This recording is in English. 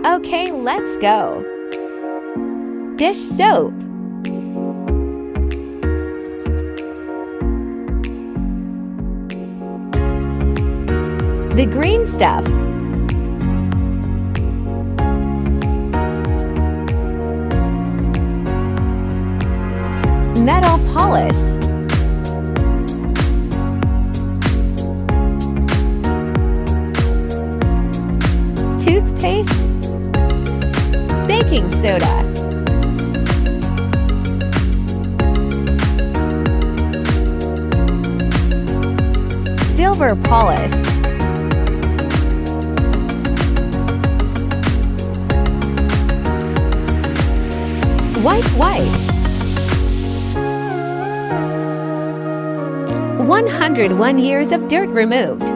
Okay, let's go. Dish soap. The green stuff. Metal polish. Toothpaste. Baking soda. Silver polish. White. 101 years of dirt removed.